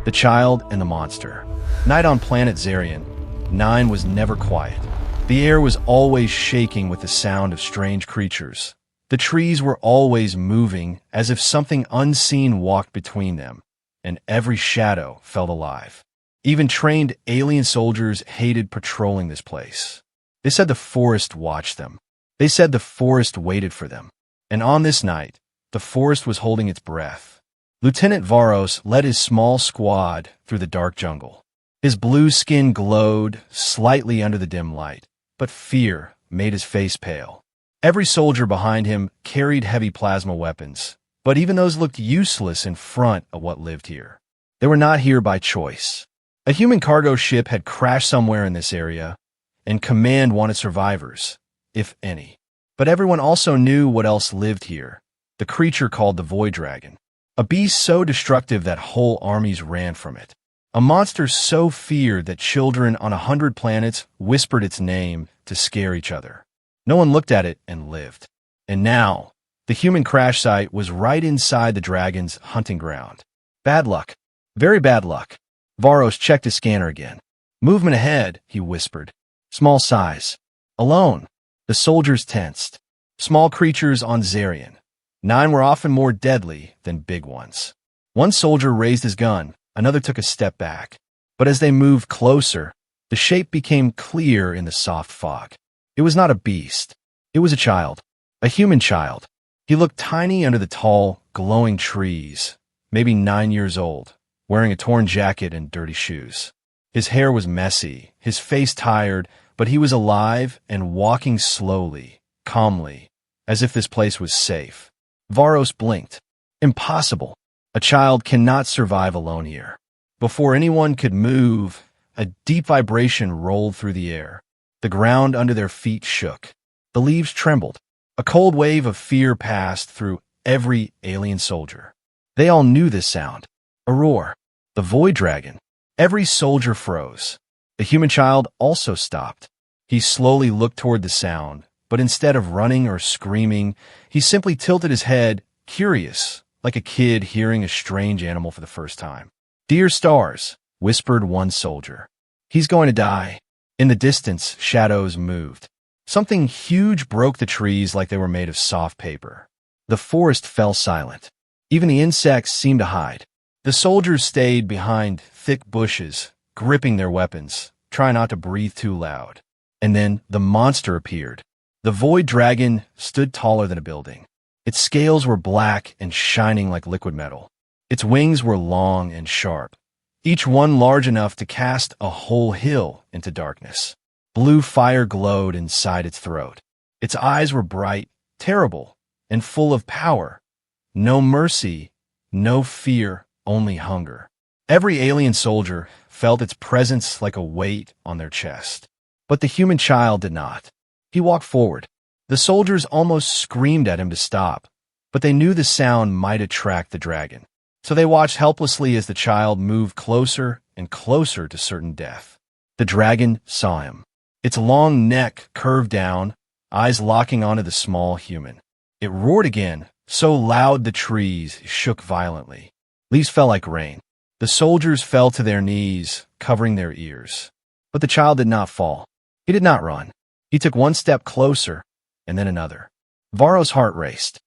The Child and the Monster. Night on planet Zarian. 9 was never quiet. The air was always shaking with the sound of strange creatures. The trees were always moving, as if something unseen walked between them, and every shadow felt alive. Even trained alien soldiers hated patrolling this place. They said the forest watched them. They said the forest waited for them. And on this night, the forest was holding its breath. Lieutenant Varos led his small squad through the dark jungle. His blue skin glowed slightly under the dim light, but fear made his face pale. Every soldier behind him carried heavy plasma weapons, but even those looked useless in front of what lived here. They were not here by choice. A human cargo ship had crashed somewhere in this area, and Command wanted survivors, if any. But everyone also knew what else lived here, the creature called the Void Dragon, a beast so destructive that whole armies ran from it. A monster so feared that children on 100 planets whispered its name to scare each other. No one looked at it and lived. And now, the human crash site was right inside the dragon's hunting ground. Bad luck. Very bad luck. Varos checked his scanner again. Movement ahead, he whispered. Small size. Alone. The soldiers tensed. Small creatures on Zarian. 9 were often more deadly than big ones. One soldier raised his gun. Another took a step back. But as they moved closer, the shape became clear in the soft fog. It was not a beast. It was a child. A human child. He looked tiny under the tall, glowing trees, maybe 9 years old, wearing a torn jacket and dirty shoes. His hair was messy, his face tired, but he was alive and walking slowly, calmly, as if this place was safe. Varos blinked. Impossible. A child cannot survive alone here. Before anyone could move, a deep vibration rolled through the air. The ground under their feet shook. The leaves trembled. A cold wave of fear passed through every alien soldier. They all knew this sound. A roar. The Void Dragon. Every soldier froze. The human child also stopped. He slowly looked toward the sound, but instead of running or screaming, he simply tilted his head, curious, like a kid hearing a strange animal for the first time. "Dear stars," whispered one soldier. "He's going to die." In the distance, shadows moved. Something huge broke the trees like they were made of soft paper. The forest fell silent. Even the insects seemed to hide. The soldiers stayed behind thick bushes, gripping their weapons, trying not to breathe too loud. And then the monster appeared. The Void Dragon stood taller than a building. Its scales were black and shining like liquid metal. Its wings were long and sharp, each one large enough to cast a whole hill into darkness. Blue fire glowed inside its throat. Its eyes were bright, terrible, and full of power. No mercy, no fear, only hunger. Every alien soldier felt its presence like a weight on their chest. But the human child did not. He walked forward. The soldiers almost screamed at him to stop, but they knew the sound might attract the dragon. So they watched helplessly as the child moved closer and closer to certain death. The dragon saw him. Its long neck curved down, eyes locking onto the small human. It roared again, so loud the trees shook violently. Leaves fell like rain. The soldiers fell to their knees, covering their ears. But the child did not fall. He did not run. He took one step closer, and then another. Varro's heart raced.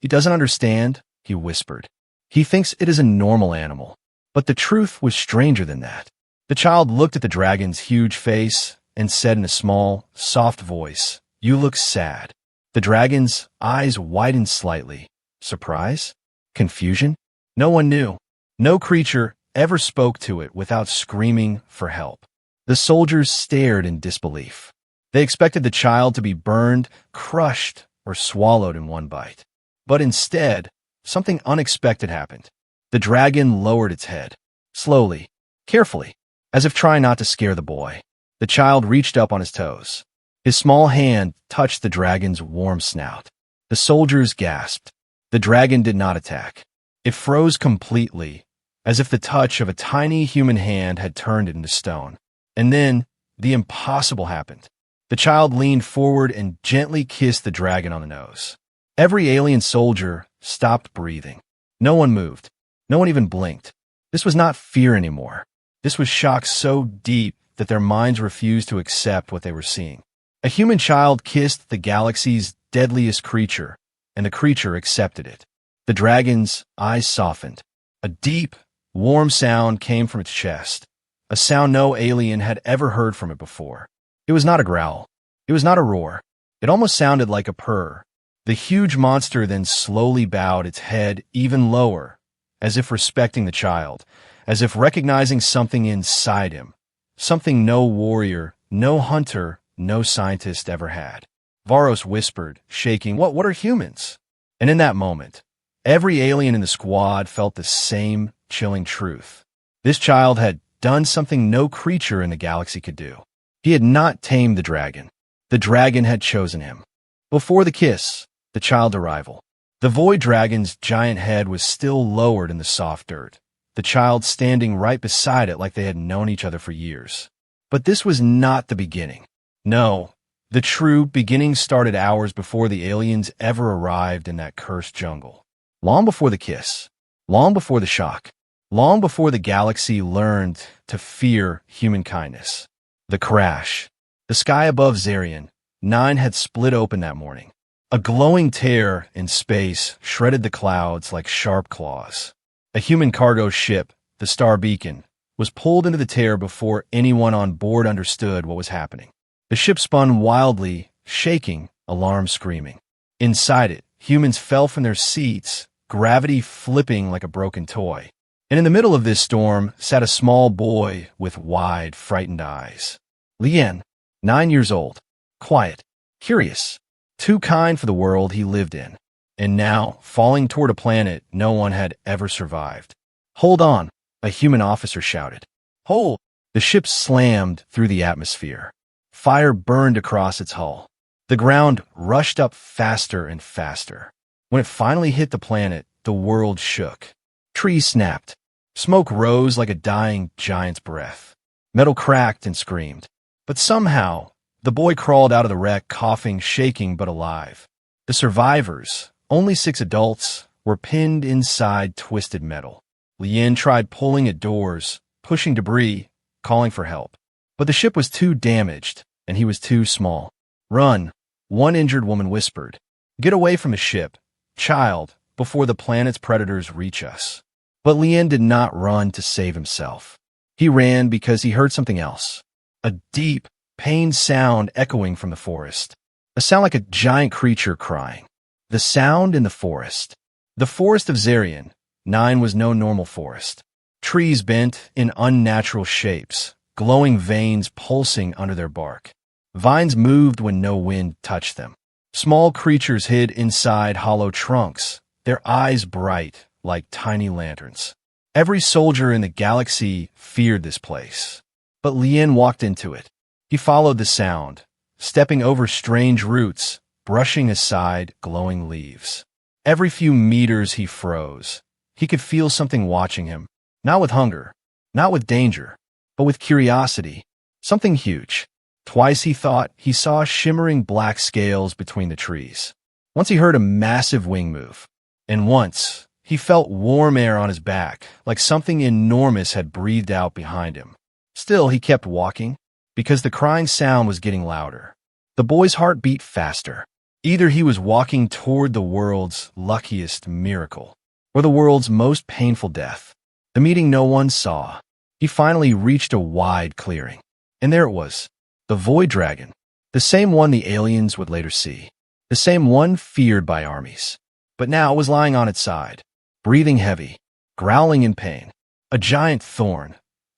"He doesn't understand," he whispered. "He thinks it is a normal animal." But the truth was stranger than that. The child looked at the dragon's huge face and said in a small, soft voice, "You look sad." The dragon's eyes widened slightly. Surprise? Confusion? No one knew. No creature ever spoke to it without screaming for help. The soldiers stared in disbelief. They expected the child to be burned, crushed, or swallowed in one bite. But instead, something unexpected happened. The dragon lowered its head, slowly, carefully, as if trying not to scare the boy. The child reached up on his toes. His small hand touched the dragon's warm snout. The soldiers gasped. The dragon did not attack. It froze completely, as if the touch of a tiny human hand had turned it into stone. And then, the impossible happened. The child leaned forward and gently kissed the dragon on the nose. Every alien soldier stopped breathing. No one moved. No one even blinked. This was not fear anymore. This was shock so deep that their minds refused to accept what they were seeing. A human child kissed the galaxy's deadliest creature, and the creature accepted it. The dragon's eyes softened. A deep, warm sound came from its chest, a sound no alien had ever heard from it before. It was not a growl. It was not a roar. It almost sounded like a purr. The huge monster then slowly bowed its head even lower, as if respecting the child, as if recognizing something inside him, something no warrior, no hunter, no scientist ever had. Varos whispered, shaking, What are humans? And in that moment, every alien in the squad felt the same chilling truth. This child had done something no creature in the galaxy could do. He had not tamed the dragon. The dragon had chosen him. Before the kiss, the child's arrival, the void dragon's giant head was still lowered in the soft dirt, the child standing right beside it like they had known each other for years. But this was not the beginning. No, the true beginning started hours before the aliens ever arrived in that cursed jungle. Long before the kiss, long before the shock, long before the galaxy learned to fear human kindness. The crash. The sky above Zarian 9 had split open that morning. A glowing tear in space shredded the clouds like sharp claws. A human cargo ship, the Star Beacon, was pulled into the tear before anyone on board understood what was happening. The ship spun wildly, shaking, alarm screaming. Inside it, humans fell from their seats, gravity flipping like a broken toy. And in the middle of this storm sat a small boy with wide, frightened eyes. Lien, 9 years old, quiet, curious, too kind for the world he lived in, and now falling toward a planet no one had ever survived. Hold on, a human officer shouted. Hold! The ship slammed through the atmosphere. Fire burned across its hull. The ground rushed up faster and faster. When it finally hit the planet, the world shook. Trees snapped. Smoke rose like a dying giant's breath. Metal cracked and screamed. But somehow, the boy crawled out of the wreck coughing, shaking, but alive. The survivors, only 6 adults, were pinned inside twisted metal. Lien tried pulling at doors, pushing debris, calling for help. But the ship was too damaged, and he was too small. Run, one injured woman whispered. Get away from the ship, child, before the planet's predators reach us. But Lien did not run to save himself. He ran because he heard something else. A deep, pained sound echoing from the forest. A sound like a giant creature crying. The sound in the forest. The forest of Zarian 9 was no normal forest. Trees bent in unnatural shapes, glowing veins pulsing under their bark. Vines moved when no wind touched them. Small creatures hid inside hollow trunks, their eyes bright like tiny lanterns. Every soldier in the galaxy feared this place. But Lien walked into it. He followed the sound, stepping over strange roots, brushing aside glowing leaves. Every few meters he froze. He could feel something watching him, not with hunger, not with danger, but with curiosity. Something huge. Twice he thought he saw shimmering black scales between the trees. Once he heard a massive wing move. And once, he felt warm air on his back, like something enormous had breathed out behind him. Still, he kept walking, because the crying sound was getting louder. The boy's heart beat faster. Either he was walking toward the world's luckiest miracle, or the world's most painful death. The meeting no one saw. He finally reached a wide clearing. And there it was, the Void Dragon, the same one the aliens would later see, the same one feared by armies. But now it was lying on its side, breathing heavy, growling in pain. A giant thorn,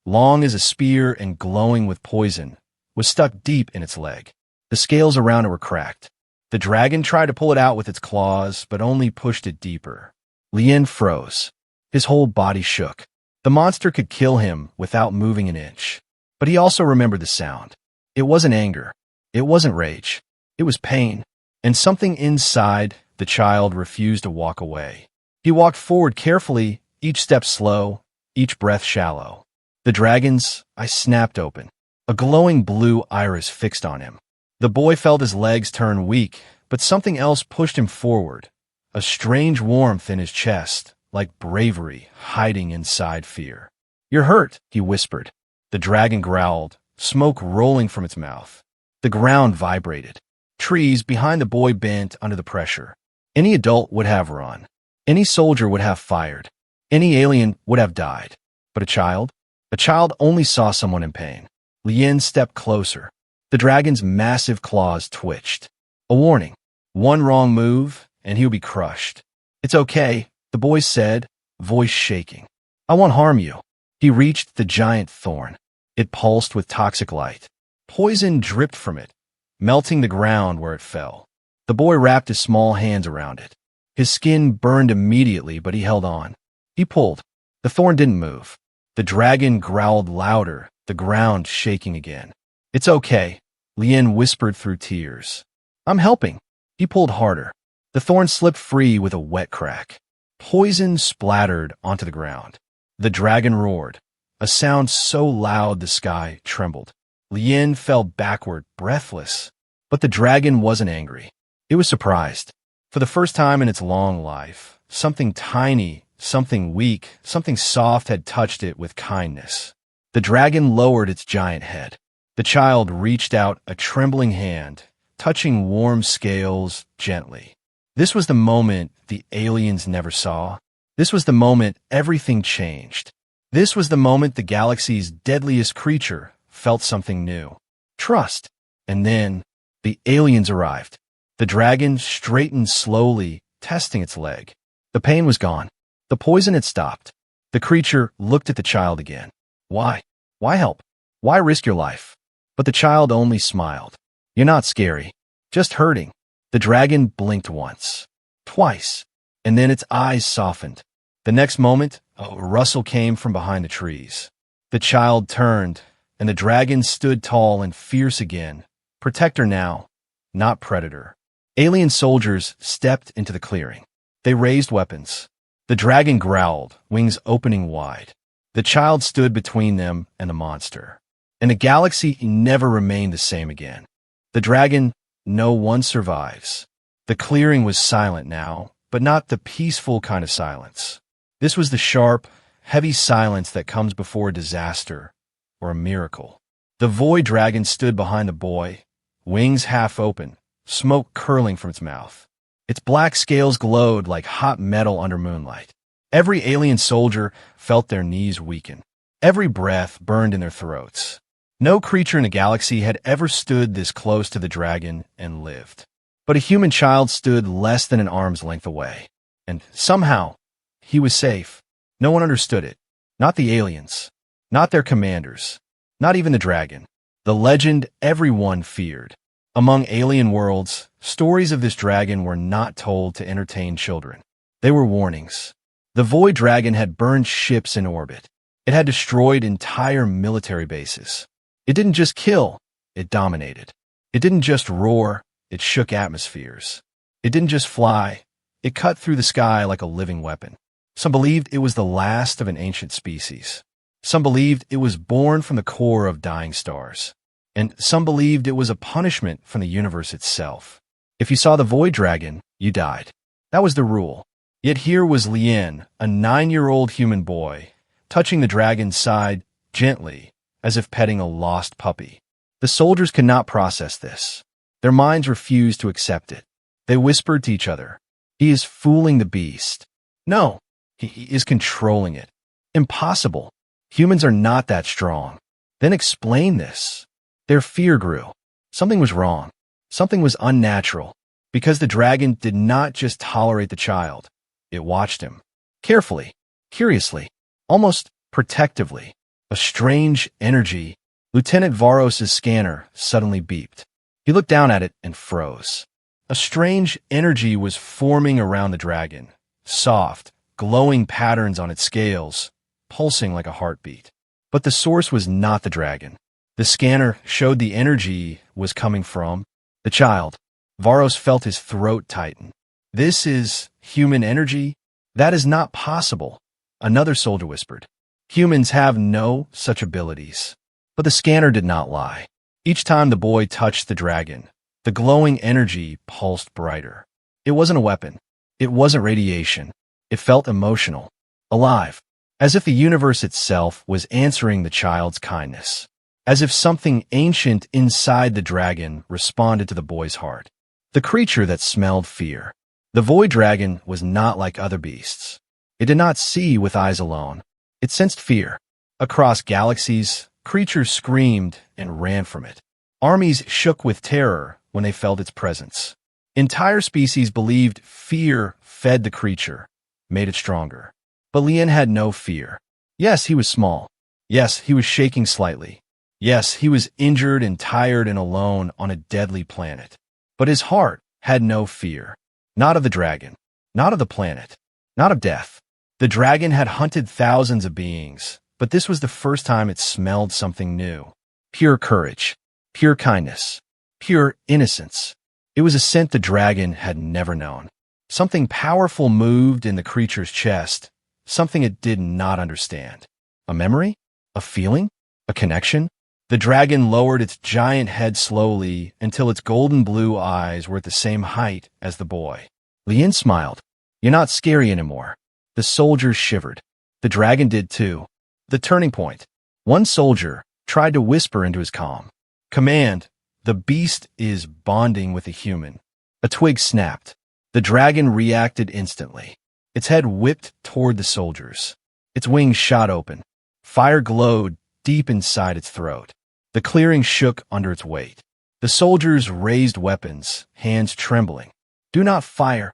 long as a spear and glowing with poison, was stuck deep in its leg. The scales around it were cracked. The dragon tried to pull it out with its claws, but only pushed it deeper. Lien froze. His whole body shook. The monster could kill him without moving an inch. But he also remembered the sound. It wasn't anger. It wasn't rage. It was pain. And something inside the child refused to walk away. He walked forward carefully, each step slow, each breath shallow. The dragon's eyes snapped open. A glowing blue iris fixed on him. The boy felt his legs turn weak, but something else pushed him forward. A strange warmth in his chest, like bravery hiding inside fear. "You're hurt," he whispered. The dragon growled, smoke rolling from its mouth. The ground vibrated. Trees behind the boy bent under the pressure. Any adult would have run. Any soldier would have fired. Any alien would have died. But a child? A child only saw someone in pain. Lien stepped closer. The dragon's massive claws twitched. A warning. One wrong move, and he would be crushed. "It's okay," the boy said, voice shaking. "I won't harm you." He reached the giant thorn. It pulsed with toxic light. Poison dripped from it, melting the ground where it fell. The boy wrapped his small hands around it. His skin burned immediately, but he held on. He pulled. The thorn didn't move. The dragon growled louder, the ground shaking again. "It's okay," Lien whispered through tears. "I'm helping." He pulled harder. The thorn slipped free with a wet crack. Poison splattered onto the ground. The dragon roared, a sound so loud the sky trembled. Lien fell backward, breathless. But the dragon wasn't angry. It was surprised. For the first time in its long life, something tiny, something weak, something soft had touched it with kindness. The dragon lowered its giant head. The child reached out a trembling hand, touching warm scales gently. This was the moment the aliens never saw. This was the moment everything changed. This was the moment the galaxy's deadliest creature felt something new. Trust. And then the aliens arrived. The dragon straightened slowly, testing its leg. The pain was gone. The poison had stopped. The creature looked at the child again. "Why? Why help? Why risk your life?" But the child only smiled. "You're not scary. Just hurting." The dragon blinked once, twice, and then its eyes softened. The next moment, a rustle came from behind the trees. The child turned, and the dragon stood tall and fierce again. Protector now, not predator. Alien soldiers stepped into the clearing. They raised weapons. The dragon growled, wings opening wide. The child stood between them and the monster. And the galaxy never remained the same again. The dragon, no one survives. The clearing was silent now, but not the peaceful kind of silence. This was the sharp, heavy silence that comes before disaster or a miracle. The void dragon stood behind the boy, wings half open, smoke curling from its mouth. Its black scales glowed like hot metal under moonlight. Every alien soldier felt their knees weaken. Every breath burned in their throats. No creature in the galaxy had ever stood this close to the dragon and lived. But a human child stood less than an arm's length away. And somehow, he was safe. No one understood it. Not the aliens. Not their commanders. Not even the dragon. The legend everyone feared. Among alien worlds, stories of this dragon were not told to entertain children. They were warnings. The void dragon had burned ships in orbit. It had destroyed entire military bases. It didn't just kill, it dominated. It didn't just roar, it shook atmospheres. It didn't just fly, it cut through the sky like a living weapon. Some believed it was the last of an ancient species. Some believed it was born from the core of dying stars. And some believed it was a punishment from the universe itself. If you saw the void dragon, you died. That was the rule. Yet here was Lien, a 9-year-old human boy, touching the dragon's side gently, as if petting a lost puppy. The soldiers could not process this. Their minds refused to accept it. They whispered to each other, "He is fooling the beast." "No, he is controlling it." "Impossible. Humans are not that strong." "Then explain this." Their fear grew. Something was wrong. Something was unnatural. Because the dragon did not just tolerate the child. It watched him. Carefully, curiously, almost protectively. A strange energy. Lieutenant Varos's scanner suddenly beeped. He looked down at it and froze. A strange energy was forming around the dragon. Soft, glowing patterns on its scales, pulsing like a heartbeat. But the source was not the dragon. The scanner showed the energy was coming from the child. Varos felt his throat tighten. "This is human energy? That is not possible," another soldier whispered. "Humans have no such abilities." But the scanner did not lie. Each time the boy touched the dragon, the glowing energy pulsed brighter. It wasn't a weapon. It wasn't radiation. It felt emotional, alive, as if the universe itself was answering the child's kindness, as if something ancient inside the dragon responded to the boy's heart. The creature that smelled fear. The void dragon was not like other beasts. It did not see with eyes alone. It sensed fear. Across galaxies, creatures screamed and ran from it. Armies shook with terror when they felt its presence. Entire species believed fear fed the creature, made it stronger. But Lien had no fear. Yes, he was small. Yes, he was shaking slightly. Yes, he was injured and tired and alone on a deadly planet. But his heart had no fear. Not of the dragon. Not of the planet. Not of death. The dragon had hunted thousands of beings, but this was the first time it smelled something new. Pure courage. Pure kindness. Pure innocence. It was a scent the dragon had never known. Something powerful moved in the creature's chest, something it did not understand. A memory? A feeling? A connection? The dragon lowered its giant head slowly until its golden blue eyes were at the same height as the boy. Lien smiled. You're not scary anymore. The soldiers shivered. The dragon did too. The turning point. One soldier tried to whisper into his calm. Command, the beast is bonding with a human. A twig snapped. The dragon reacted instantly. Its head whipped toward the soldiers. Its wings shot open. Fire glowed deep inside its throat. The clearing shook under its weight. The soldiers raised weapons, hands trembling. Do not fire,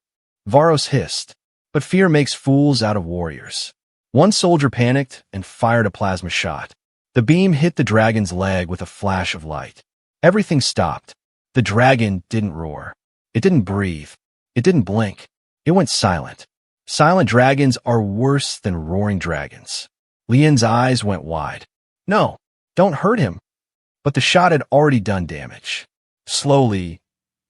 Varos hissed. But fear makes fools out of warriors. One soldier panicked and fired a plasma shot. The beam hit the dragon's leg with a flash of light. Everything stopped. The dragon didn't roar. It didn't breathe. It didn't blink. It went silent. Silent dragons are worse than roaring dragons. Lien's eyes went wide. No, don't hurt him. But the shot had already done damage. Slowly,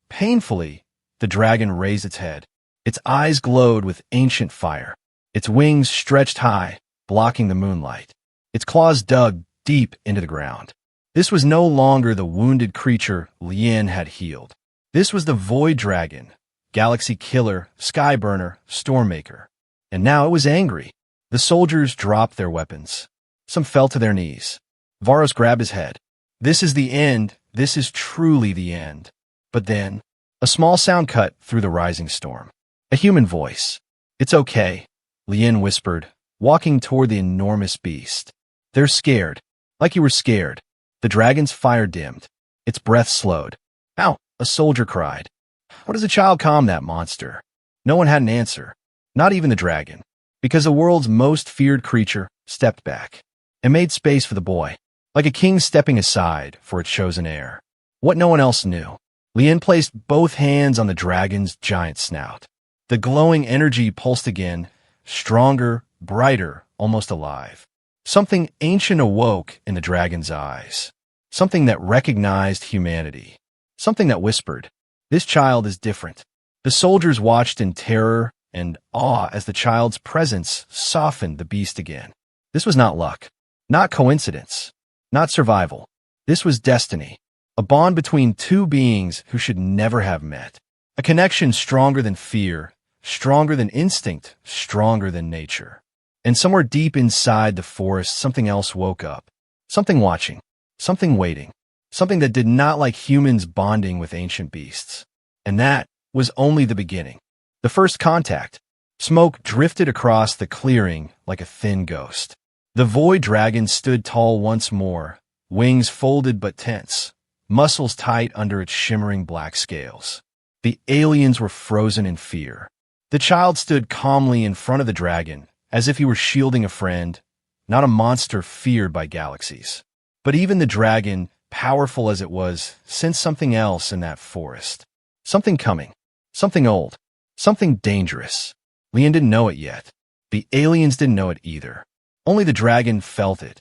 painfully, the dragon raised its head. Its eyes glowed with ancient fire. Its wings stretched high, blocking the moonlight. Its claws dug deep into the ground. This was no longer the wounded creature Lien had healed. This was the void dragon, galaxy killer, skyburner, stormmaker. And now it was angry. The soldiers dropped their weapons. Some fell to their knees. Varos grabbed his head. This is the end. This is truly the end. But then, a small sound cut through the rising storm. A human voice. It's okay, Lien whispered, walking toward the enormous beast. They're scared. Like you were scared. The dragon's fire dimmed. Its breath slowed. Ow, a soldier cried. How does a child calm that monster? No one had an answer. Not even the dragon. Because the world's most feared creature stepped back and made space for the boy. Like a king stepping aside for its chosen heir. What no one else knew. Lien placed both hands on the dragon's giant snout. The glowing energy pulsed again, stronger, brighter, almost alive. Something ancient awoke in the dragon's eyes. Something that recognized humanity. Something that whispered, this child is different. The soldiers watched in terror and awe as the child's presence softened the beast again. This was not luck, not coincidence, not survival. This was destiny, a bond between two beings who should never have met. A connection stronger than fear, stronger than instinct, stronger than nature. And somewhere deep inside the forest, something else woke up. Something watching, something waiting, something that did not like humans bonding with ancient beasts. And that was only the beginning. The first contact. Smoke drifted across the clearing like a thin ghost. The void dragon stood tall once more, wings folded but tense, muscles tight under its shimmering black scales. The aliens were frozen in fear. The child stood calmly in front of the dragon, as if he were shielding a friend, not a monster feared by galaxies. But even the dragon, powerful as it was, sensed something else in that forest. Something coming. Something old. Something dangerous. Lien didn't know it yet. The aliens didn't know it either. Only the dragon felt it,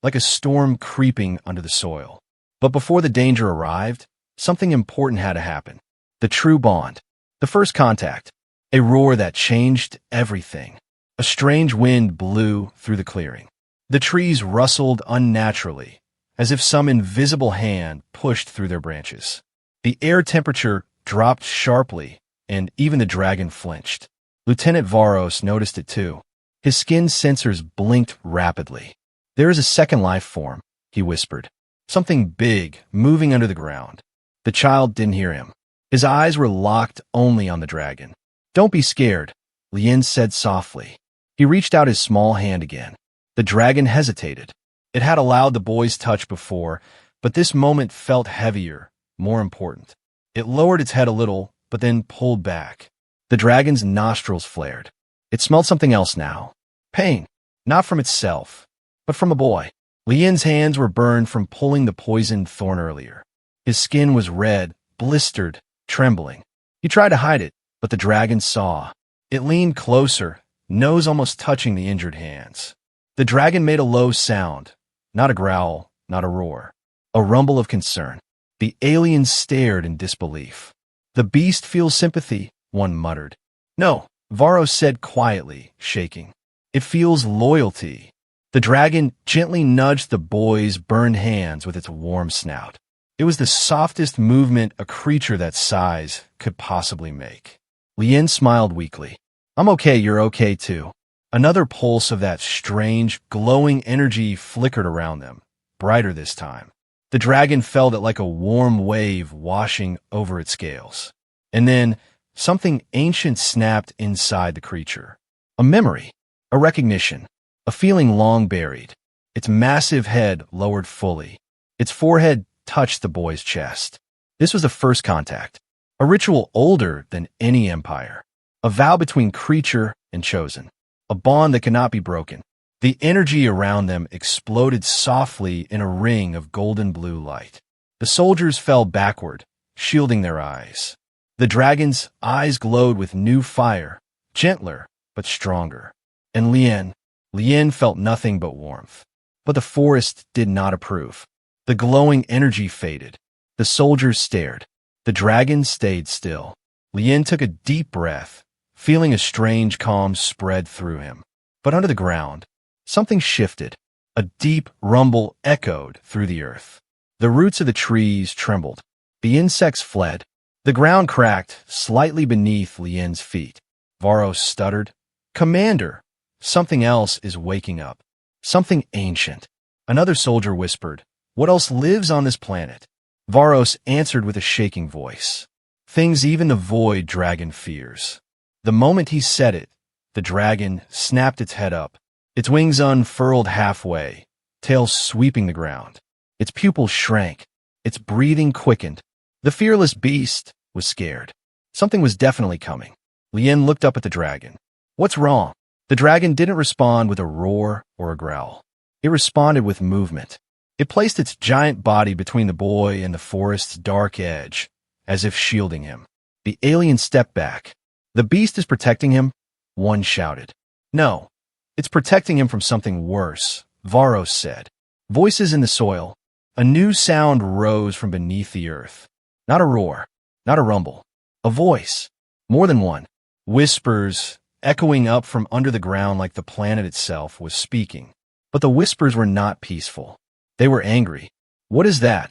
like a storm creeping under the soil. But before the danger arrived, something important had to happen. The true bond. The first contact. A roar that changed everything. A strange wind blew through the clearing. The trees rustled unnaturally, as if some invisible hand pushed through their branches. The air temperature dropped sharply, and even the dragon flinched. Lieutenant Varos noticed it too. His skin sensors blinked rapidly. "There is a second life form," he whispered. "Something big, moving under the ground." The child didn't hear him. His eyes were locked only on the dragon. "Don't be scared," Lien said softly. He reached out his small hand again. The dragon hesitated. It had allowed the boy's touch before, but this moment felt heavier, more important. It lowered its head a little, but then pulled back. The dragon's nostrils flared. It smelled something else now. Pain, not from itself, but from a boy. Lien's hands were burned from pulling the poisoned thorn earlier. His skin was red, blistered, trembling. He tried to hide it, but the dragon saw. It leaned closer, nose almost touching the injured hands. The dragon made a low sound, not a growl, not a roar. A rumble of concern. The aliens stared in disbelief. "The beast feels sympathy," one muttered. "No," Varos said quietly, shaking. "It feels loyalty." The dragon gently nudged the boy's burned hands with its warm snout. It was the softest movement a creature that size could possibly make. Lien smiled weakly. "I'm okay, you're okay too." Another pulse of that strange, glowing energy flickered around them, brighter this time. The dragon felt it like a warm wave washing over its scales. And then, something ancient snapped inside the creature. A memory, a recognition, a feeling long buried. Its massive head lowered fully. Its forehead touched the boy's chest. This was the first contact. A ritual older than any empire. A vow between creature and chosen. A bond that cannot be broken. The energy around them exploded softly in a ring of golden blue light. The soldiers fell backward, shielding their eyes. The dragon's eyes glowed with new fire, gentler but stronger. And Lien felt nothing but warmth. But the forest did not approve. The glowing energy faded. The soldiers stared. The dragon stayed still. Lien took a deep breath, feeling a strange calm spread through him. But under the ground, something shifted. A deep rumble echoed through the earth. The roots of the trees trembled. The insects fled. The ground cracked slightly beneath Lien's feet. Varos stuttered. "Commander, something else is waking up. Something ancient." Another soldier whispered, "What else lives on this planet?" Varos answered with a shaking voice. "Things even the void dragon fears." The moment he said it, the dragon snapped its head up. Its wings unfurled halfway, tail sweeping the ground. Its pupils shrank. Its breathing quickened. The fearless beast was scared. Something was definitely coming. Lien looked up at the dragon. "What's wrong?" The dragon didn't respond with a roar or a growl. It responded with movement. It placed its giant body between the boy and the forest's dark edge, as if shielding him. The alien stepped back. "The beast is protecting him?" One shouted. "No, it's protecting him from something worse," Varos said. Voices in the soil. A new sound rose from beneath the earth. Not a roar, not a rumble. A voice. More than one. Whispers, echoing up from under the ground like the planet itself was speaking. But the whispers were not peaceful. They were angry. "What is that?"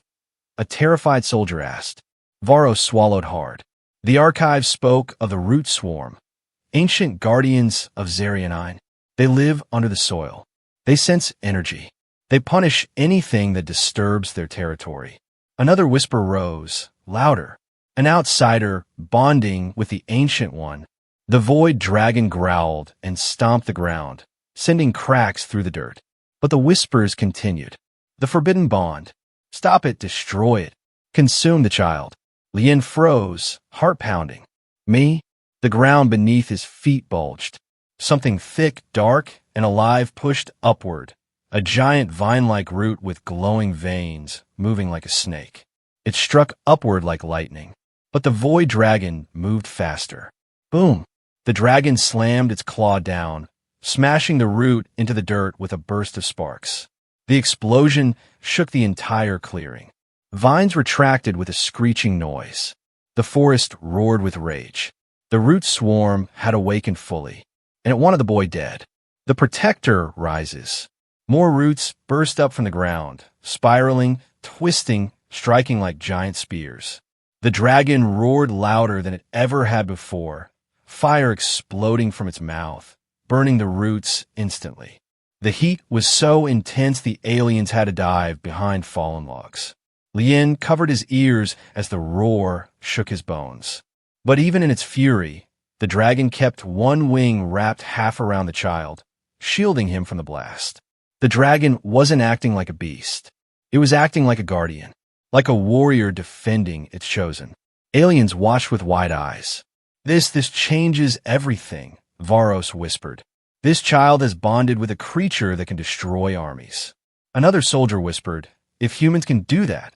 a terrified soldier asked. Varos swallowed hard. The archives spoke of the root swarm, ancient guardians of Zarianine. They live under the soil. They sense energy. They punish anything that disturbs their territory. Another whisper rose, louder. An outsider bonding with the ancient one. The void dragon growled and stomped the ground, sending cracks through the dirt. But the whispers continued. The forbidden bond. Stop it, destroy it. Consume the child. Lien froze, heart pounding. Me? The ground beneath his feet bulged. Something thick, dark, and alive pushed upward. A giant vine-like root with glowing veins, moving like a snake. It struck upward like lightning. But the void dragon moved faster. Boom! The dragon slammed its claw down, smashing the root into the dirt with a burst of sparks. The explosion shook the entire clearing. Vines retracted with a screeching noise. The forest roared with rage. The root swarm had awakened fully, and it wanted the boy dead. The protector rises. More roots burst up from the ground, spiraling, twisting, striking like giant spears. The dragon roared louder than it ever had before, fire exploding from its mouth, burning the roots instantly. The heat was so intense the aliens had to dive behind fallen logs. Lien covered his ears as the roar shook his bones. But even in its fury, the dragon kept one wing wrapped half around the child, shielding him from the blast. The dragon wasn't acting like a beast. It was acting like a guardian, like a warrior defending its chosen. Aliens watched with wide eyes. This changes everything, Varos whispered. This child has bonded with a creature that can destroy armies. Another soldier whispered, if humans can do that,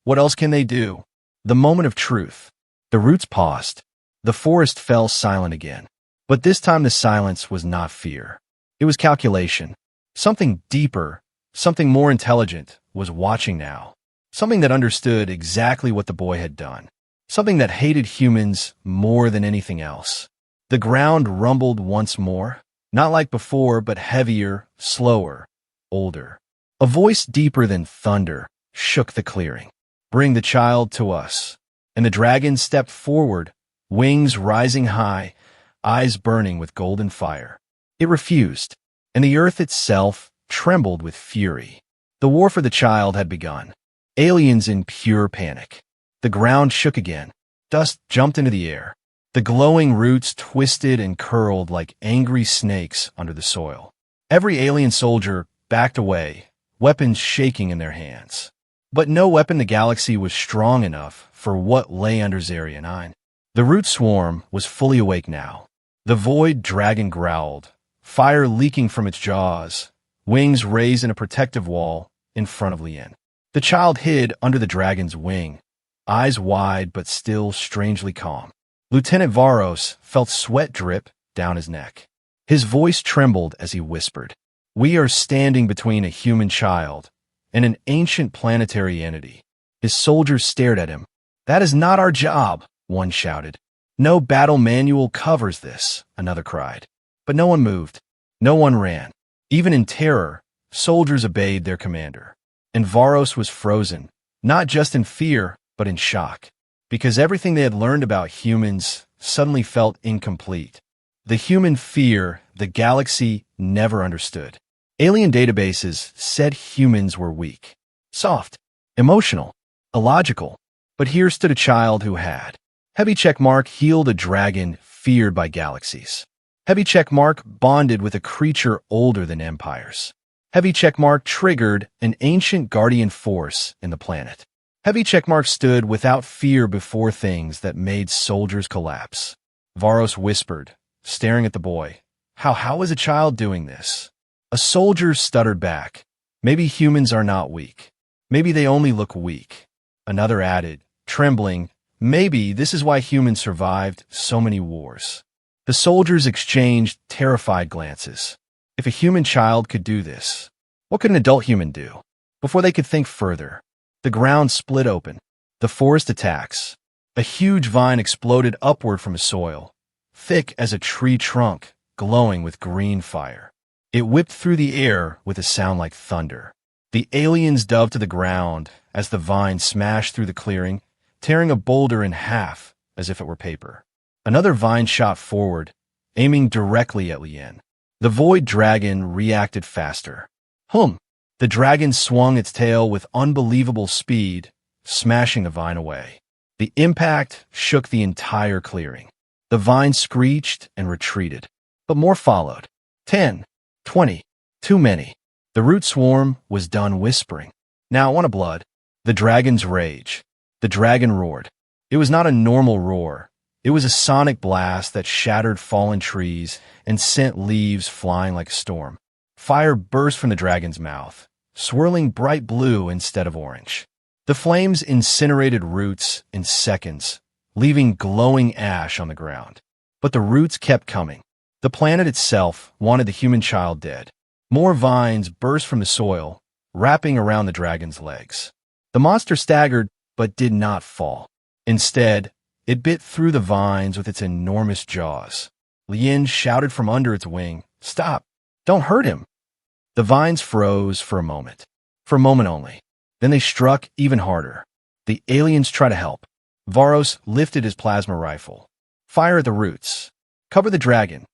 what else can they do? The moment of truth. The roots paused. The forest fell silent again. But this time the silence was not fear. It was calculation. Something deeper, something more intelligent, was watching now. Something that understood exactly what the boy had done. Something that hated humans more than anything else. The ground rumbled once more, not like before, but heavier, slower, older. A voice deeper than thunder shook the clearing. Bring the child to us. And the dragon stepped forward, wings rising high, eyes burning with golden fire. It refused, and the earth itself trembled with fury. The war for the child had begun. Aliens in pure panic. The ground shook again. Dust jumped into the air. The glowing roots twisted and curled like angry snakes under the soil. Every alien soldier backed away, weapons shaking in their hands. But no weapon in the galaxy was strong enough for what lay under Zaria 9. The root swarm was fully awake now. The void dragon growled, fire leaking from its jaws, wings raised in a protective wall in front of Lien. The child hid under the dragon's wing, eyes wide but still strangely calm. Lieutenant Varos felt sweat drip down his neck. His voice trembled as he whispered, we are standing between a human child and an ancient planetary entity. His soldiers stared at him. That is not our job, one shouted. No battle manual covers this, another cried. But no one moved. No one ran. Even in terror, soldiers obeyed their commander. And Varos was frozen, not just in fear, but in shock. Because everything they had learned about humans suddenly felt incomplete. The human fear the galaxy never understood. Alien databases said humans were weak, soft, emotional, illogical. But here stood a child who had. Heavy checkmark healed a dragon feared by galaxies. Heavy checkmark bonded with a creature older than empires. Heavy checkmark triggered an ancient guardian force in the planet. Heavy checkmark stood without fear before things that made soldiers collapse. Varos whispered, staring at the boy. How is a child doing this? A soldier stuttered back. Maybe humans are not weak. Maybe they only look weak. Another added, trembling, maybe this is why humans survived so many wars. The soldiers exchanged terrified glances. If a human child could do this, what could an adult human do? Before they could think further, the ground split open. The forest attacks. A huge vine exploded upward from the soil, thick as a tree trunk, glowing with green fire. It whipped through the air with a sound like thunder. The aliens dove to the ground as the vine smashed through the clearing, tearing a boulder in half as if it were paper. Another vine shot forward, aiming directly at Lien. The void dragon reacted faster. The dragon swung its tail with unbelievable speed, smashing the vine away. The impact shook the entire clearing. The vine screeched and retreated. But more followed. 10, 20, too many. The root swarm was done whispering. Now I want a blood. The dragon's rage. The dragon roared. It was not a normal roar. It was a sonic blast that shattered fallen trees and sent leaves flying like a storm. Fire burst from the dragon's mouth, swirling bright blue instead of orange. The flames incinerated roots in seconds, leaving glowing ash on the ground. But the roots kept coming. The planet itself wanted the human child dead. More vines burst from the soil, wrapping around the dragon's legs. The monster staggered, but did not fall. Instead, it bit through the vines with its enormous jaws. Lien shouted from under its wing, "Stop! Don't hurt him!" The vines froze for a moment only. Then they struck even harder. The aliens tried to help. Varos lifted his plasma rifle. Fire at the roots. Cover the dragon.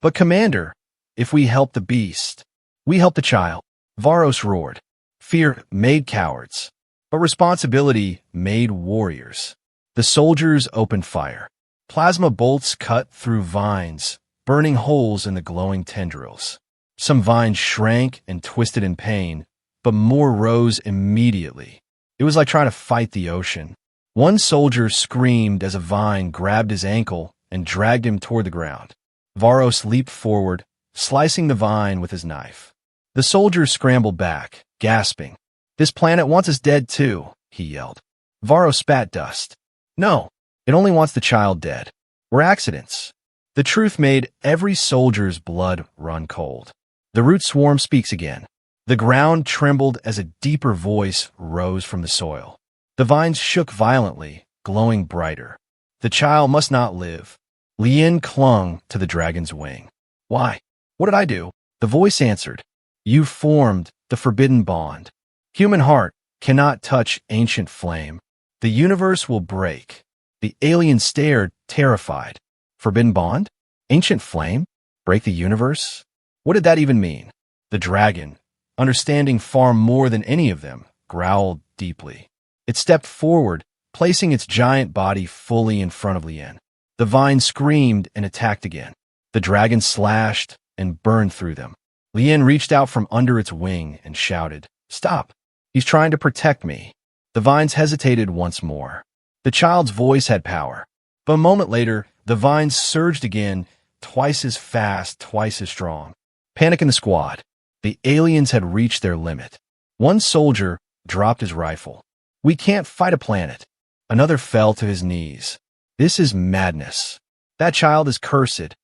But commander, if we help the beast, we help the child. Varos roared. Fear made cowards, but responsibility made warriors. The soldiers opened fire. Plasma bolts cut through vines, burning holes in the glowing tendrils. Some vines shrank and twisted in pain, but more rose immediately. It was like trying to fight the ocean. One soldier screamed as a vine grabbed his ankle and dragged him toward the ground. Varos leaped forward, slicing the vine with his knife. The soldier scrambled back, gasping. "This planet wants us dead too," he yelled. Varos spat dust. "No, it only wants the child dead. We're accidents." The truth made every soldier's blood run cold. The root swarm speaks again. The ground trembled as a deeper voice rose from the soil. The vines shook violently, glowing brighter. The child must not live. Lien clung to the dragon's wing. "Why? What did I do?" The voice answered. "You formed the forbidden bond. Human heart cannot touch ancient flame. The universe will break." The alien stared, terrified. Forbidden bond? Ancient flame? Break the universe? What did that even mean? The dragon, understanding far more than any of them, growled deeply. It stepped forward, placing its giant body fully in front of Lien. The vine screamed and attacked again. The dragon slashed and burned through them. Lien reached out from under its wing and shouted, "Stop! He's trying to protect me." The vines hesitated once more. The child's voice had power. But a moment later, the vines surged again, twice as fast, twice as strong. Panic in the squad. The aliens had reached their limit. One soldier dropped his rifle. "We can't fight a planet." Another fell to his knees. "This is madness. That child is cursed."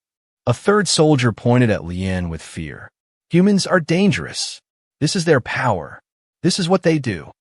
A third soldier pointed at Lien with fear. "Humans are dangerous. This is their power. This is what they do."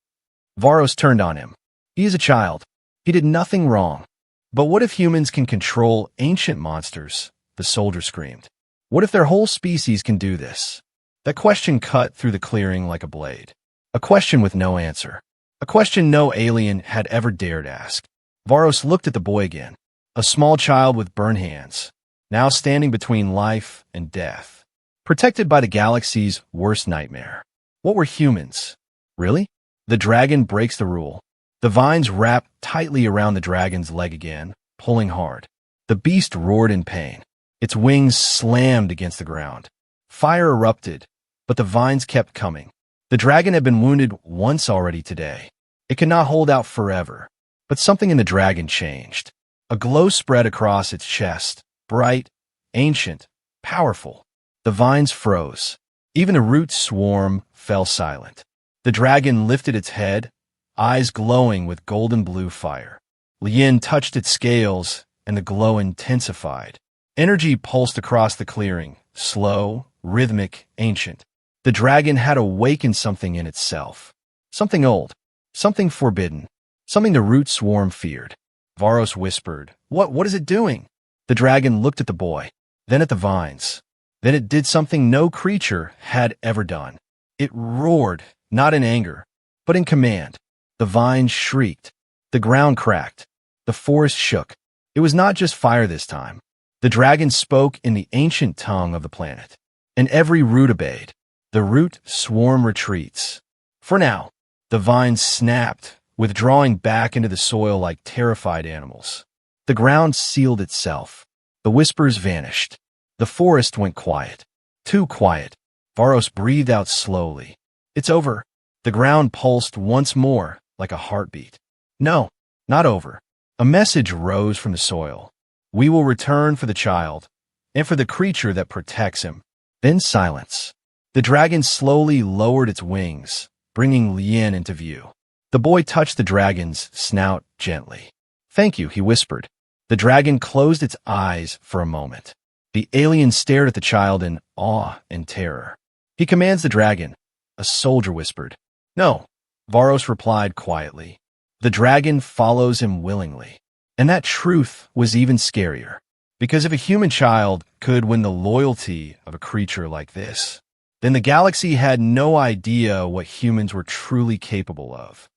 Varos turned on him. "He is a child. He did nothing wrong." "But what if humans can control ancient monsters?" the soldier screamed. "What if their whole species can do this?" That question cut through the clearing like a blade. A question with no answer. A question no alien had ever dared ask. Varos looked at the boy again. A small child with burned hands, now standing between life and death. Protected by the galaxy's worst nightmare. What were humans? Really? The dragon breaks the rule. The vines wrapped tightly around the dragon's leg again, pulling hard. The beast roared in pain. Its wings slammed against the ground. Fire erupted, but the vines kept coming. The dragon had been wounded once already today. It could not hold out forever. But something in the dragon changed. A glow spread across its chest, bright, ancient, powerful. The vines froze. Even the root swarm fell silent. The dragon lifted its head, eyes glowing with golden blue fire. Lien touched its scales, and the glow intensified. Energy pulsed across the clearing, slow, rhythmic, ancient. The dragon had awakened something in itself. Something old, something forbidden, something the root swarm feared. Varos whispered, What is it doing?" The dragon looked at the boy, then at the vines. Then it did something no creature had ever done. It roared, not in anger, but in command. The vines shrieked. The ground cracked. The forest shook. It was not just fire this time. The dragon spoke in the ancient tongue of the planet, and every root obeyed. The root swarm retreats. For now, the vines snapped, withdrawing back into the soil like terrified animals. The ground sealed itself. The whispers vanished. The forest went quiet. Too quiet. Varos breathed out slowly. "It's over." The ground pulsed once more, like a heartbeat. "No, not over." A message rose from the soil. "We will return for the child, and for the creature that protects him." Then silence. The dragon slowly lowered its wings, bringing Lien into view. The boy touched the dragon's snout gently. "Thank you," he whispered. The dragon closed its eyes for a moment. The alien stared at the child in awe and terror. "He commands the dragon," a soldier whispered. "No," Varos replied quietly. "The dragon follows him willingly." And that truth was even scarier. Because if a human child could win the loyalty of a creature like this, then the galaxy had no idea what humans were truly capable of.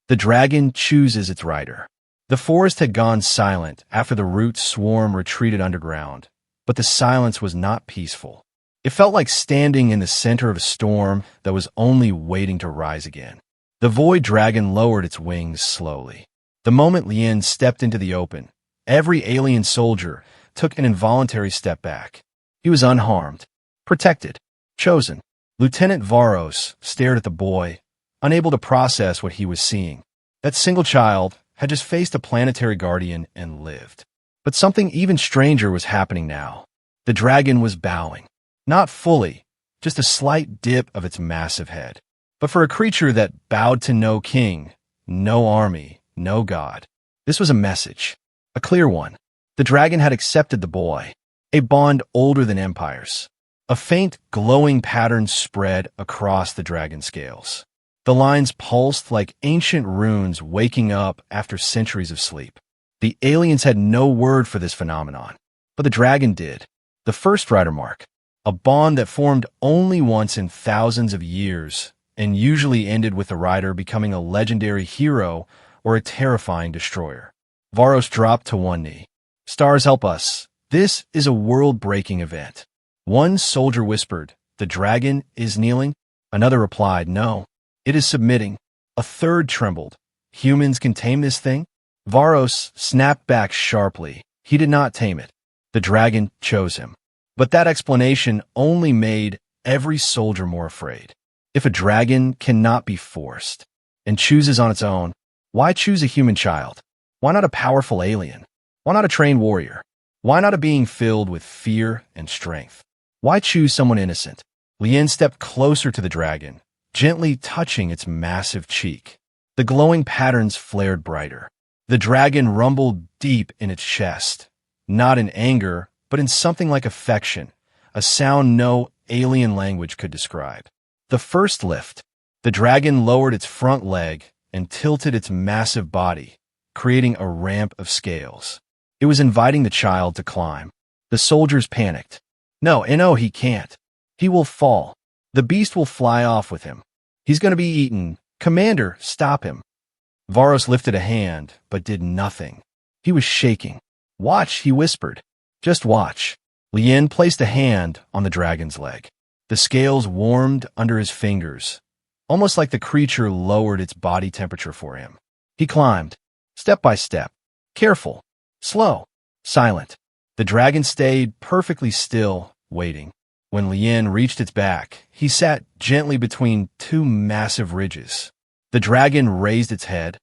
The dragon chooses its rider. The forest had gone silent after the root swarm retreated underground, but the silence was not peaceful. It felt like standing in the center of a storm that was only waiting to rise again. The void dragon lowered its wings slowly. The moment Lien stepped into the open, every alien soldier took an involuntary step back. He was unharmed, protected, chosen. Lieutenant Varos stared at the boy, unable to process what he was seeing. That single child had just faced a planetary guardian and lived. But something even stranger was happening now. The dragon was bowing. Not fully, just a slight dip of its massive head. But for a creature that bowed to no king, no army, no god, this was a message, a clear one. The dragon had accepted the boy, a bond older than empires. A faint, glowing pattern spread across the dragon scales. The lines pulsed like ancient runes waking up after centuries of sleep. The aliens had no word for this phenomenon, but the dragon did. The first rider mark, a bond that formed only once in thousands of years and usually ended with the rider becoming a legendary hero or a terrifying destroyer. Varos dropped to one knee. Stars help us. This is a world-breaking event. One soldier whispered, "The dragon is kneeling." Another replied, "No, it is submitting." A third trembled, "Humans can tame this thing?" Varos snapped back sharply. He did not tame it. The dragon chose him. But that explanation only made every soldier more afraid. If a dragon cannot be forced and chooses on its own, why choose a human child? Why not a powerful alien? Why not a trained warrior? Why not a being filled with fear and strength? Why choose someone innocent? Lien stepped closer to the dragon, gently touching its massive cheek. The glowing patterns flared brighter. The dragon rumbled deep in its chest, not in anger, but in something like affection, a sound no alien language could describe. The first lift, the dragon lowered its front leg and tilted its massive body, creating a ramp of scales. It was inviting the child to climb. The soldiers panicked. No, he can't. He will fall. The beast will fly off with him. He's going to be eaten. Commander, stop him. Varos lifted a hand, but did nothing. He was shaking. Watch, he whispered. Just watch. Lien placed a hand on the dragon's leg. The scales warmed under his fingers, almost like the creature lowered its body temperature for him. He climbed, step by step, careful, slow, silent. The dragon stayed perfectly still, waiting. When Lien reached its back, he sat gently between two massive ridges. The dragon raised its head,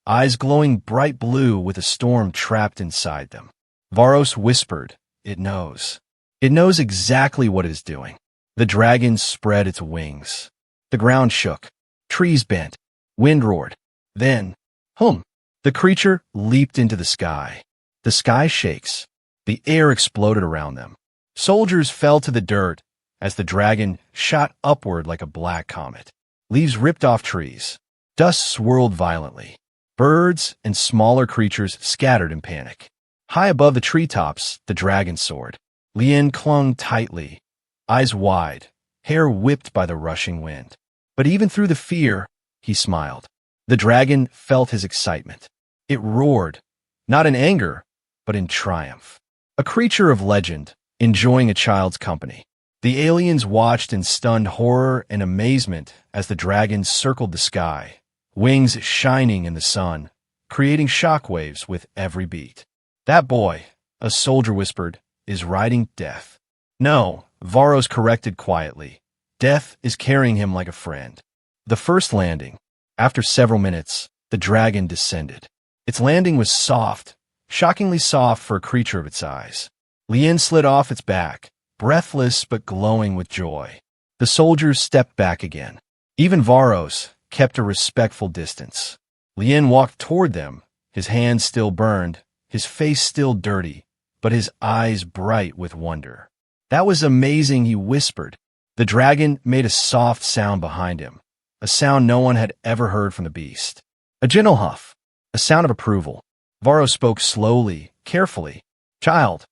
eyes glowing bright blue with a storm trapped inside them. Varos whispered, "It knows. It knows exactly what it is doing." The dragon spread its wings. The ground shook. Trees bent. Wind roared. Then, the creature leaped into the sky. The sky shakes. The air exploded around them. Soldiers fell to the dirt as the dragon shot upward like a black comet. Leaves ripped off trees. Dust swirled violently. Birds and smaller creatures scattered in panic. High above the treetops, the dragon soared. Lien clung tightly, eyes wide, hair whipped by the rushing wind. But even through the fear, he smiled. The dragon felt his excitement. It roared, not in anger, but in triumph. A creature of legend, enjoying a child's company. The aliens watched in stunned horror and amazement as the dragon circled the sky, wings shining in the sun, creating shockwaves with every beat. That boy, a soldier whispered, is riding death. No, Varos corrected quietly. Death is carrying him like a friend. The first landing. After several minutes, the dragon descended. Its landing was soft, shockingly soft for a creature of its size. Lien slid off its back, breathless but glowing with joy. The soldiers stepped back again. Even Varos kept a respectful distance. Lien walked toward them, his hands still burned, his face still dirty, but his eyes bright with wonder. That was amazing, he whispered. The dragon made a soft sound behind him, a sound no one had ever heard from the beast. A gentle huff, a sound of approval. Varos spoke slowly, carefully. Child,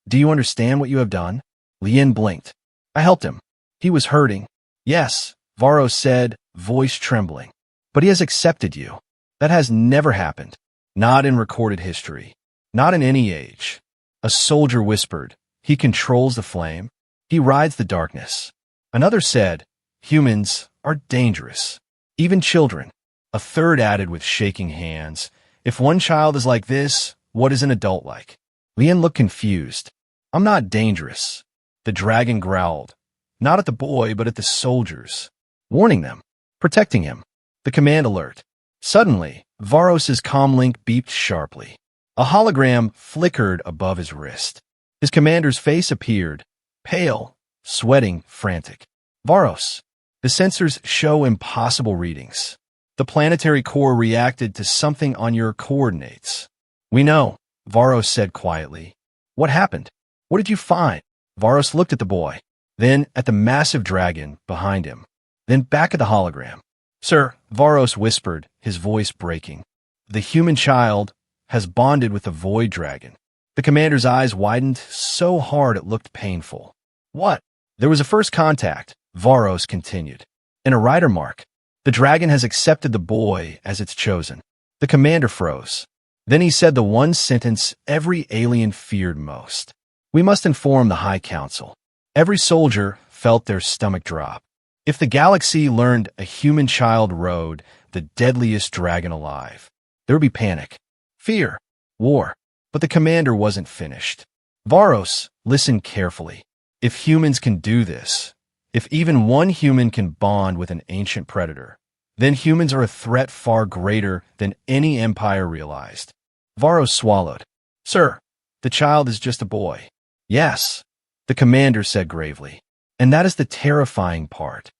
do you understand what you have done? Lien blinked. I helped him. He was hurting. Yes, Varos said, voice trembling. But he has accepted you. That has never happened. Not in recorded history. Not in any age. A soldier whispered, He controls the flame. He rides the darkness. Another said, humans are dangerous. Even children. A third added with shaking hands, if one child is like this, what is an adult like? Lien looked confused. I'm not dangerous. The dragon growled, not at the boy, but at the soldiers, warning them, protecting him. The command alert. Suddenly, Varos's comlink beeped sharply. A hologram flickered above his wrist. His commander's face appeared, pale, sweating, frantic. Varos. The sensors show impossible readings. The planetary core reacted to something on your coordinates. We know, Varos said quietly. What happened? What did you find? Varos looked at the boy, then at the massive dragon behind him, then back at the hologram. Sir, Varos whispered, his voice breaking. The human child has bonded with the void dragon. The commander's eyes widened so hard it looked painful. What? There was a first contact, Varos continued. And a rider mark. The dragon has accepted the boy as its chosen. The commander froze. Then he said the one sentence every alien feared most. We must inform the High Council. Every soldier felt their stomach drop. If the galaxy learned a human child rode the deadliest dragon alive, there would be panic, fear, war. But the commander wasn't finished. Varos, listen carefully. If humans can do this, if even one human can bond with an ancient predator, then humans are a threat far greater than any empire realized. Varos swallowed. Sir, the child is just a boy. Yes, the commander said gravely. And that is the terrifying part.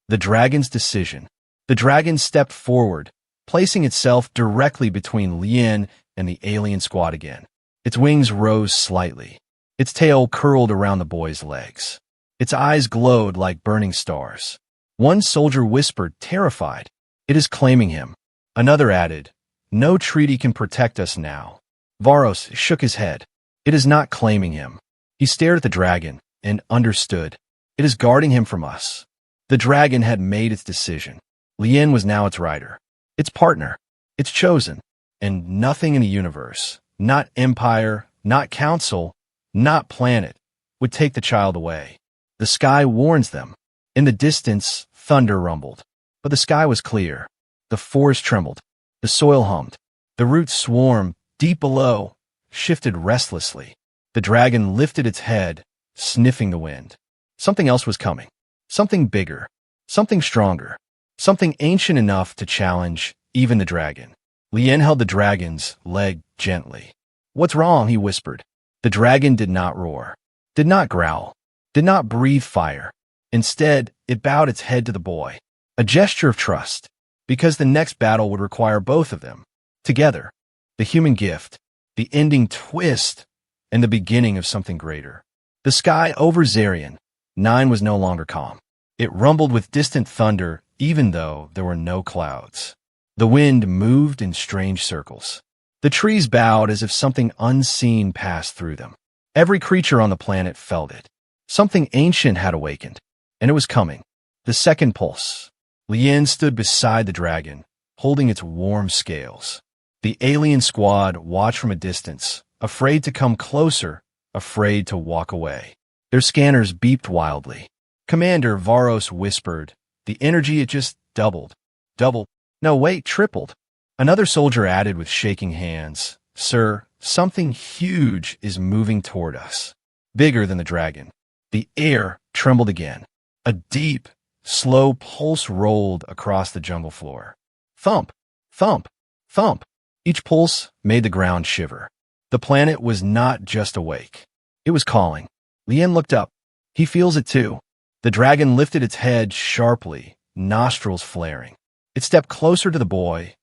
The dragon's decision. The dragon stepped forward, placing itself directly between Lien and the alien squad again. Its wings rose slightly. Its tail curled around the boy's legs. Its eyes glowed like burning stars. One soldier whispered, terrified, "It is claiming him." Another added, "No treaty can protect us now." Varos shook his head. "It is not claiming him." He stared at the dragon and understood. "It is guarding him from us." The dragon had made its decision. Lien was now its rider, its partner, its chosen, and nothing in the universe, not empire, not council, not planet, would take the child away. The sky warns them. In the distance, thunder rumbled. But the sky was clear. The forest trembled. The soil hummed. The roots swarmed, deep below, shifted restlessly. The dragon lifted its head, sniffing the wind. Something else was coming. Something bigger. Something stronger. Something ancient enough to challenge even the dragon. Lien held the dragon's leg gently. "What's wrong?" he whispered. The dragon did not roar, did not growl, did not breathe fire. Instead, it bowed its head to the boy, a gesture of trust, because the next battle would require both of them, together, the human gift, the ending twist, and the beginning of something greater. The sky over Zarian 9 was no longer calm. It rumbled with distant thunder, even though there were no clouds. The wind moved in strange circles. The trees bowed as if something unseen passed through them. Every creature on the planet felt it. Something ancient had awakened, and it was coming. The second pulse. Lien stood beside the dragon, holding its warm scales. The alien squad watched from a distance, afraid to come closer, afraid to walk away. Their scanners beeped wildly. Commander, Varos whispered. The energy, it just doubled. Doubled. No, wait, tripled. Another soldier added with shaking hands, "Sir, something huge is moving toward us. Bigger than the dragon." The air trembled again. A deep, slow pulse rolled across the jungle floor. Thump, thump, thump. Each pulse made the ground shiver. The planet was not just awake. It was calling. Lien looked up. He feels it too. The dragon lifted its head sharply, nostrils flaring. It stepped closer to the boy,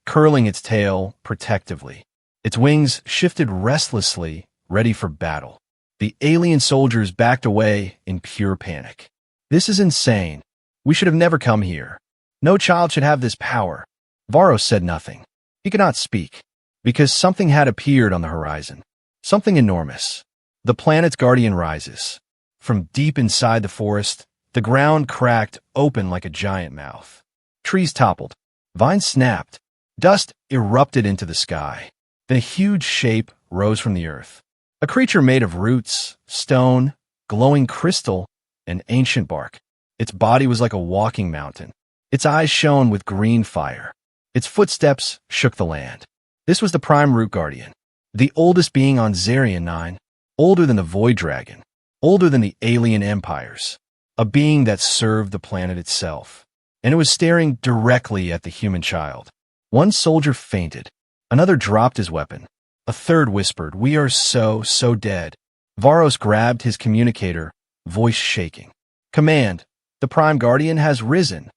curling its tail protectively. Its wings shifted restlessly, ready for battle. The alien soldiers backed away in pure panic. "This is insane. We should have never come here. No child should have this power." Varos said nothing. He could not speak, because something had appeared on the horizon. Something enormous. The planet's guardian rises. From deep inside the forest, the ground cracked open like a giant mouth. Trees toppled. Vines snapped. Dust erupted into the sky. Then a huge shape rose from the earth. A creature made of roots, stone, glowing crystal, and ancient bark. Its body was like a walking mountain. Its eyes shone with green fire. Its footsteps shook the land. This was the Prime Root Guardian, the oldest being on Zarian 9, older than the Void Dragon, older than the alien empires, a being that served the planet itself. And it was staring directly at the human child. One soldier fainted. Another dropped his weapon. A third whispered, "We are so dead." Varos grabbed his communicator, voice shaking. "Command, the Prime Guardian has risen."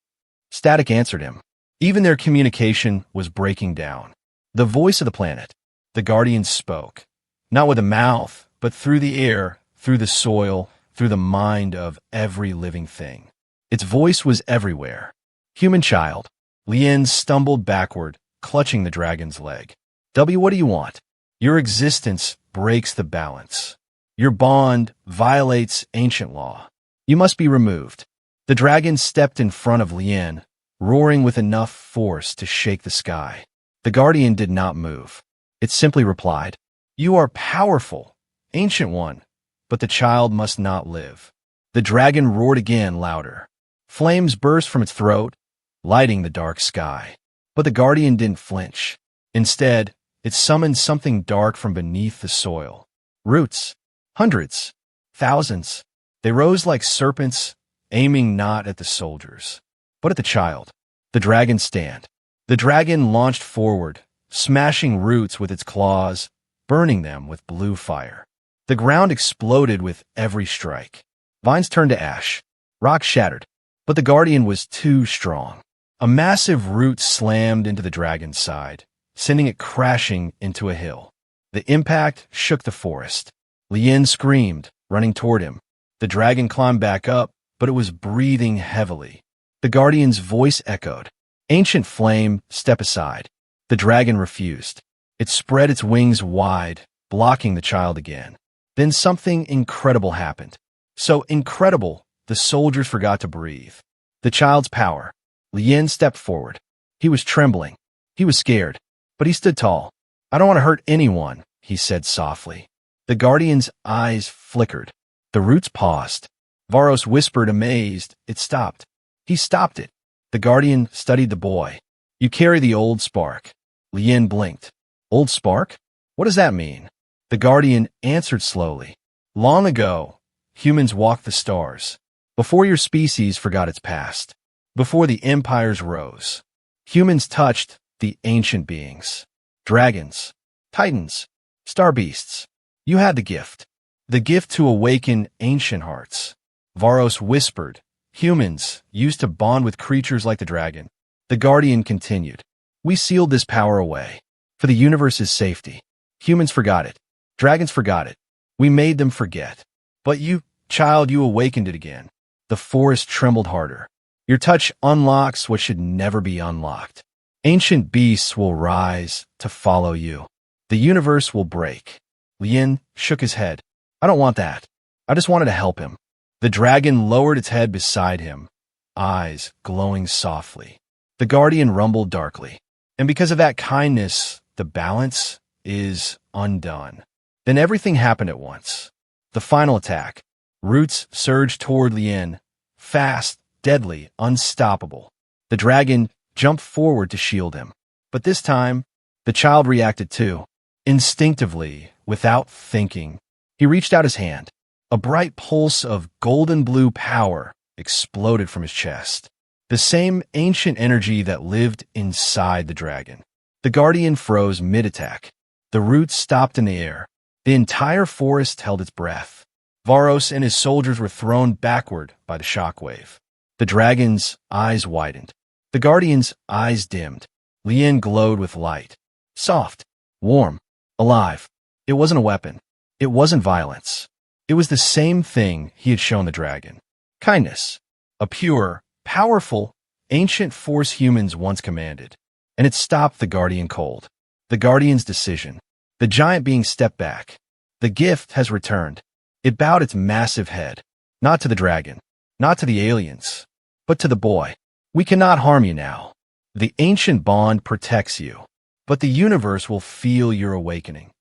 Static answered him. Even their communication was breaking down. The voice of the planet. The Guardian spoke. Not with a mouth, but through the air, through the soil, through the mind of every living thing. Its voice was everywhere. "Human child." Lien stumbled backward, clutching the dragon's leg. What do you want?" "Your existence breaks the balance. Your bond violates ancient law. You must be removed." The dragon stepped in front of Lien, roaring with enough force to shake the sky. The Guardian did not move. It simply replied, "You are powerful, Ancient One, but the child must not live." The dragon roared again, louder. Flames burst from its throat, lighting the dark sky. But the Guardian didn't flinch. Instead, it summoned something dark from beneath the soil. Roots. Hundreds. Thousands. They rose like serpents, aiming not at the soldiers, but at the child. The dragon stand. The dragon launched forward, smashing roots with its claws, burning them with blue fire. The ground exploded with every strike. Vines turned to ash. Rocks shattered. But the Guardian was too strong. A massive root slammed into the dragon's side, sending it crashing into a hill. The impact shook the forest. Lien screamed, running toward him. The dragon climbed back up, but it was breathing heavily. The Guardian's voice echoed. "Ancient Flame, step aside." The dragon refused. It spread its wings wide, blocking the child again. Then something incredible happened. So incredible, the soldiers forgot to breathe. The child's power. Lien stepped forward. He was trembling. He was scared, but he stood tall. "I don't want to hurt anyone," he said softly. The Guardian's eyes flickered. The roots paused. Varos whispered, amazed. It stopped. He stopped it. The Guardian studied the boy. "You carry the old spark." Lien blinked. "Old spark? What does that mean?" The Guardian answered slowly. "Long ago, humans walked the stars. Before your species forgot its past. Before the empires rose. Humans touched the ancient beings. Dragons, titans, star beasts. You had the gift. The gift to awaken ancient hearts." Varos whispered. "Humans used to bond with creatures like the dragon." The Guardian continued. "We sealed this power away. For the universe's safety. Humans forgot it. Dragons forgot it. We made them forget. But you, child, you awakened it again." The forest trembled harder. "Your touch unlocks what should never be unlocked. Ancient beasts will rise to follow you. The universe will break." Lien shook his head. "I don't want that. I just wanted to help him." The dragon lowered its head beside him, eyes glowing softly. The Guardian rumbled darkly. "And because of that kindness, the balance is undone." Then everything happened at once. The final attack. Roots surged toward Lien, fast, deadly, unstoppable. The dragon jumped forward to shield him. But this time, the child reacted too. Instinctively, without thinking, he reached out his hand. A bright pulse of golden blue power exploded from his chest. The same ancient energy that lived inside the dragon. The Guardian froze mid-attack. The roots stopped in the air. The entire forest held its breath. Varos and his soldiers were thrown backward by the shockwave. The dragon's eyes widened. The Guardian's eyes dimmed. Lien glowed with light. Soft, warm, alive. It wasn't a weapon. It wasn't violence. It was the same thing he had shown the dragon. Kindness. A pure, powerful, ancient force humans once commanded. And it stopped the Guardian cold. The Guardian's decision. The giant being stepped back. The gift has returned. It bowed its massive head. Not to the dragon. Not to the aliens. But to the boy. "We cannot harm you now. The ancient bond protects you. But the universe will feel your awakening."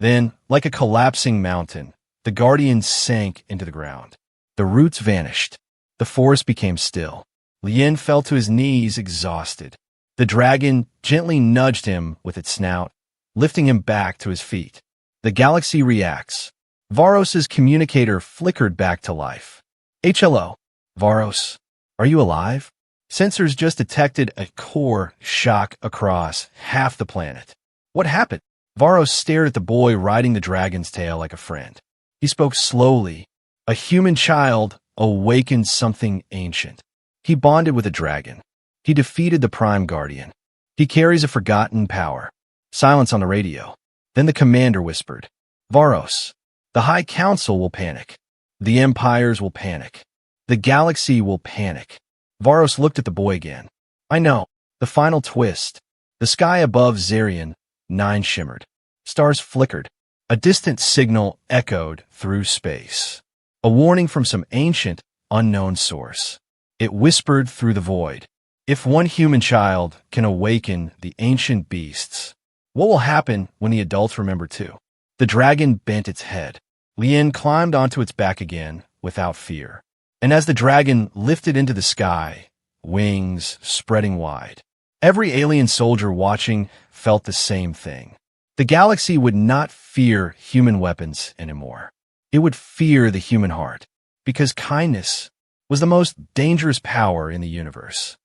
Then, like a collapsing mountain, the guardian sank into the ground. The roots vanished. The forest became still. Lien fell to his knees, exhausted. The dragon gently nudged him with its snout, lifting him back to his feet. The galaxy reacts. Varos's communicator flickered back to life. Hello, Varos. Are you alive? Sensors just detected a core shock across half the planet. What happened? Varos stared at the boy riding the dragon's tail like a friend. He spoke slowly. A human child awakened something ancient. He bonded with a dragon. He defeated the Prime Guardian. He carries a forgotten power. Silence on the radio. Then the commander whispered, Varos, the High Council will panic. The empires will panic. The galaxy will panic. Varos looked at the boy again. I know. The final twist. The sky above Zarian 9 shimmered. Stars flickered. A distant signal echoed through space. A warning from some ancient, unknown source. It whispered through the void. If one human child can awaken the ancient beasts, what will happen when the adults remember too? The dragon bent its head. Lien climbed onto its back again without fear. And as the dragon lifted into the sky, wings spreading wide, every alien soldier watching felt the same thing. The galaxy would not fear human weapons anymore. It would fear the human heart, because kindness was the most dangerous power in the universe.